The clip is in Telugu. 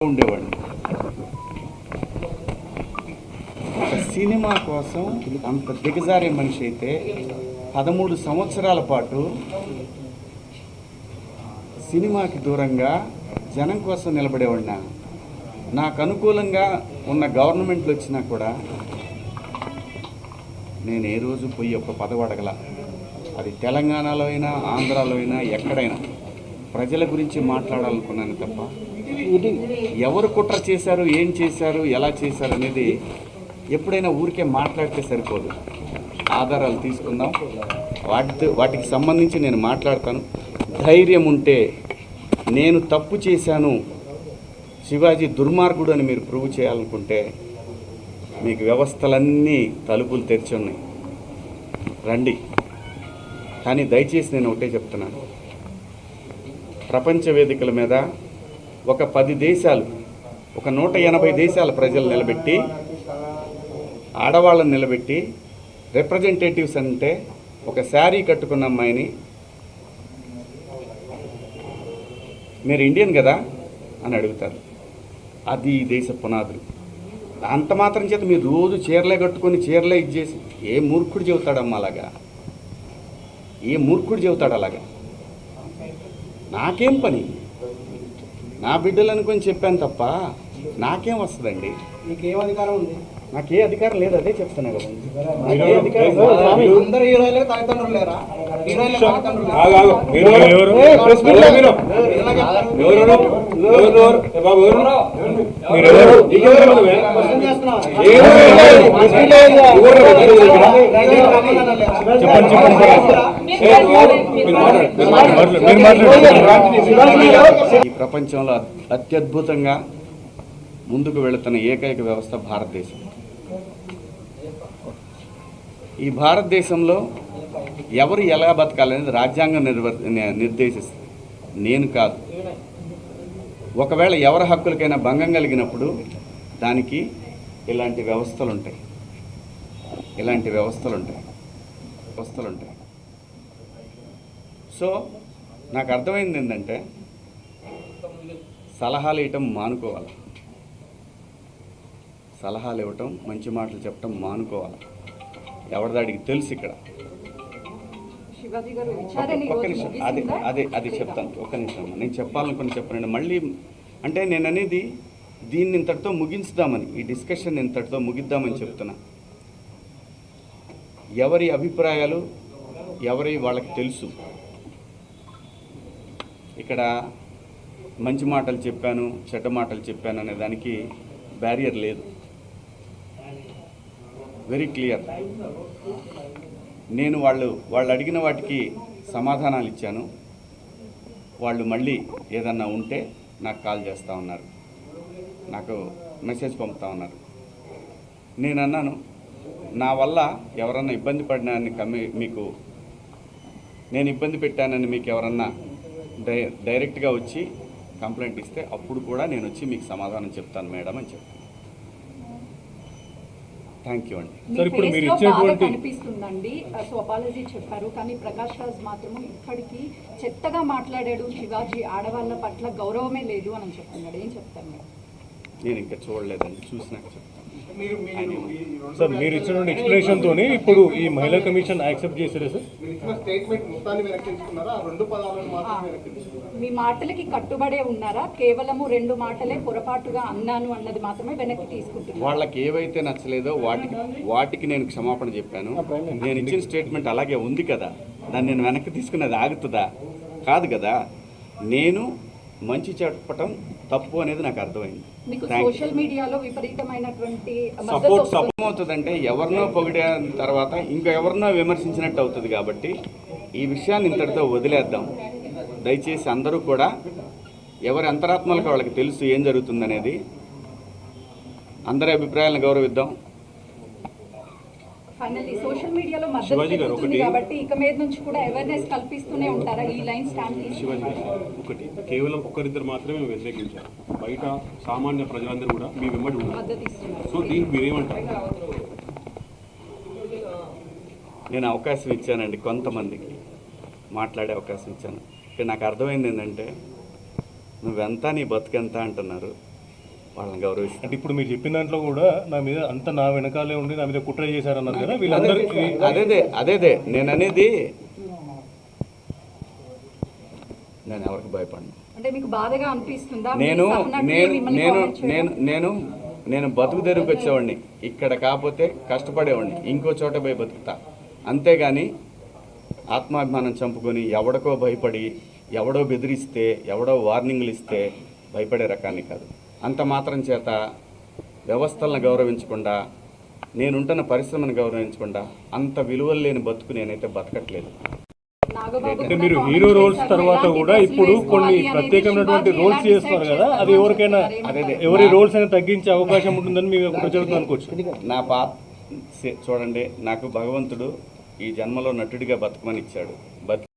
ఉండేవాడిని. ఒక సినిమా కోసం అంత దిగజారే మనిషి అయితే 13 సంవత్సరాల పాటు సినిమాకి దూరంగా జనం కోసం నిలబడేవాడినా. నాకు అనుకూలంగా ఉన్న గవర్నమెంట్లు వచ్చినా కూడా నేను ఏ రోజు పోయి ఒక పదవి అడగల. అది తెలంగాణలో అయినా ఆంధ్రాలో అయినా ఎక్కడైనా ప్రజల గురించి మాట్లాడాలనుకున్నాను తప్ప ఎవరు కుట్ర చేశారు, ఏం చేశారు, ఎలా చేశారు అనేది ఎప్పుడైనా ఊరికే మాట్లాడితే సరిపోదు. ఆధారాలు తీసుకుందాం, వాటికి సంబంధించి నేను మాట్లాడతాను. ధైర్యం ఉంటే నేను తప్పు చేశాను, శివాజీ దుర్మార్గుడు అని మీరు ప్రూవ్ చేయాలనుకుంటే మీకు వ్యవస్థలన్నీ తలుపులు తెరిచి ఉన్నాయి, రండి. కానీ దయచేసి నేను ఒకటే చెప్తున్నాను, ప్రపంచ వేదికల మీద ఒక 10 దేశాలు, ఒక 180 దేశాల ప్రజలు నిలబెట్టి, ఆడవాళ్ళని నిలబెట్టి, రిప్రజెంటేటివ్స్ అంటే ఒక శారీ కట్టుకున్న అమ్మాయిని మీరు ఇండియన్ కదా అని అడుగుతారు. అది ఈ దేశ పునాదులు. అంత మాత్రం చేత మీరు రోజు చీరలే కట్టుకొని చీరలే ఇచ్చేసి ఏ మూర్ఖుడు చెబుతాడమ్మా అలాగా? ఏ మూర్ఖుడు చెబుతాడు అలాగా? నాకేం పని? నా బిడ్డలు అనుకొని చెప్పాను తప్ప నాకేం వస్తుందండి? నీకేం అధికారం ఉంది? నాకే అధికారం లేదు, అదే చెప్తున్నా కదా. అందరు హీరోయిన్లకు తల్లిదండ్రులు లేరా? ఈ ప్రపంచంలో అత్యద్భుతంగా ముందుకు వెళుతున్న ఏకైక వ్యవస్థ భారతదేశం. ఈ భారతదేశంలో ఎవరు ఎలా బతకాలనేది రాజ్యాంగం నిర్దేశిస్తుంది, నేను కాదు. ఒకవేళ ఎవరి హక్కులకైనా భంగం కలిగినప్పుడు దానికి ఇలాంటి వ్యవస్థలు ఉంటాయి. సో నాకు అర్థమైంది ఏంటంటే, సలహాలు ఇవ్వటం మానుకోవాలి, సలహాలు ఇవ్వటం, మంచి మాటలు చెప్పటం మానుకోవాలి. ఎవరిదాడికి తెలుసు. ఇక్కడ ఒక్క నిమిషం, అది చెప్తాను. ఒక్క నిమిషం, నేను చెప్పాలనుకుని చెప్పనండి. మళ్ళీ అంటే నేను అనేది దీన్ని ఇంతటితో ముగించుదామని, ఈ డిస్కషన్ ఇంతటితో ముగిద్దామని చెప్తున్నా. ఎవరి అభిప్రాయాలు ఎవరి వాళ్ళకి తెలుసు. ఇక్కడ మంచి మాటలు చెప్పాను, చెడ్డ మాటలు చెప్పాను అనే దానికి బ్యారియర్ లేదు, వెరీ క్లియర్. నేను వాళ్ళు అడిగిన వాటికి సమాధానాలు ఇచ్చాను. వాళ్ళు మళ్ళీ ఏదన్నా ఉంటే నాకు కాల్ చేస్తూ ఉన్నారు, నాకు మెసేజ్ పంపుతూ ఉన్నారు. నేను అన్నాను, నా వల్ల ఎవరన్నా ఇబ్బంది పడినాన్ని మీకు నేను ఇబ్బంది పెట్టానని మీకు ఎవరన్నా డైరెక్ట్గా వచ్చి కంప్లైంట్ ఇస్తే అప్పుడు కూడా నేను వచ్చి మీకు సమాధానం చెప్తాను మేడం అని చెప్పాను. థ్యాంక్ యూ అండి. సార్, ఇప్పుడు మీరు ఇచ్చినటువంటి కనిపిస్తుందండి. సో అపాలజీ చెప్పారు, కానీ ప్రకాష్ రాజ్ మాత్రం ఇప్పటికీ చెత్తగా మాట్లాడాడు. శివాజీ ఆడవాళ్ళ పట్ల గౌరవమే లేదు అని చెప్తున్నాడు. ఏం చెప్తారు మీరు? నేను ఇంకా చూడలేదండి, చూసినాక చెప్తాను. సార్, మీరు ఇచ్చినటువంటి ఎక్స్ప్లెనేషన్ తోనే ఇప్పుడు ఈ మహిళా కమిషన్ యాక్సెప్ట్ చేశారా సార్? మీ మాటలకి కట్టుబడే ఉన్నారా? కేవలము 2 మాటలే పొరపాటుగా అన్నాను అన్నది మాత్రమే వెనక్కి తీసుకుంటున్నారు. వాళ్ళకి ఏవైతే నచ్చలేదో వాటికి నేను క్షమాపణ చెప్పాను. నేను ఇచ్చిన స్టేట్మెంట్ అలాగే ఉంది కదా, దాన్ని నేను వెనక్కి తీసుకున్నది ఆగుతుందా? కాదు కదా. నేను మంచి చెప్పటం తప్పు అనేది నాకు అర్థమైంది. సోషల్ మీడియాలో విపరీతమైనటువంటి సపోర్ట్ అవుతుందంటే ఎవరినో పొగిడిన తర్వాత ఇంకా ఎవరినో విమర్శించినట్టు అవుతుంది. కాబట్టి ఈ విషయాన్ని ఇంతటితో వదిలేద్దాం. దయచేసి అందరూ కూడా ఎవరి అంతరాత్మలకు వాళ్ళకి తెలుసు ఏం జరుగుతుందనేది. అందరి గౌరవిద్దాం. ఫైనల్లీ సోషల్ మీడియాలో మద్దతు కాబట్టి ఇక మీద నుంచి కూడా అవేర్నెస్ కల్పిస్తూనే ఉంటారా? ఈ లైన్ స్టాండ్ ఒకటి కేవలం ఒకరిద్దరు మాత్రమే వ్యతిరేకించారు, బయట సామాన్య ప్రజలందరూ కూడా మీ వెంబడి ఉన్నారు. సో దీనికి మీరేమంటారు? నేను అవకాశం ఇచ్చానండి, కొంతమందికి మాట్లాడే అవకాశం ఇచ్చాను. నాకు అర్థమైంది ఏంటంటే, నువ్వెంత నీ బతుకెంత అంటున్నారు. వాళ్ళని గౌరవిస్తాను. అంటే ఇప్పుడు మీరు చెప్పిన దాంట్లో కూడా నా మీద అంత నా వెనకాలే ఉండి నా మీద కుట్ర చేశారన్నారు కదా, వీళ్ళందరికీ అదేదే నేను అనేది, నేను ఎవరికి భయపడను. అంటే మీకు బాధగా అనిపిస్తుందా? నేను మీ సహనటులు నేను మిమ్మల్ని నేను comment చేయడం? నేను నేను నేను బతుకు తెరువుకి వచ్చేవాడిని, ఇక్కడ కాకపోతే కష్టపడేవాడిని, ఇంకో చోట పోయి బతుకుతా. అంతేగాని ఆత్మాభిమానం చంపుకొని ఎవడికో భయపడి, ఎవడో బెదిరిస్తే, ఎవడో వార్నింగ్లు ఇస్తే భయపడే రకాన్ని కాదు. అంత మాత్రం చేత వ్యవస్థలను గౌరవించకుండా, నేనుంటున్న పరిశ్రమను గౌరవించకుండా అంత విలువలు లేని బతుకు నేనైతే బతకట్లేదు. నాగబాబు అంటే కూడా మీరు comment హీరో రోల్స్ చేశారు. తర్వాత ఎలాంటి కూడా డ్రెస్సులు ఇప్పుడు కొన్ని వేసుకోవాలి అనేది ప్రత్యేకమైనటువంటి శివాజీ రోల్స్ ఎలా చేస్తున్నారు decide కదా, అది చేస్తారో ఎవరికైనా చెప్తారు. ఎవరి రోల్స్ అయినా తగ్గించే అవకాశం ఉంటుందని మేము ఇప్పుడు జరుగుతుంది అనుకోవచ్చు. నా చూడండి, నాకు భగవంతుడు ఈ జన్మలో నటుడిగా బతకమని ఇచ్చాడు.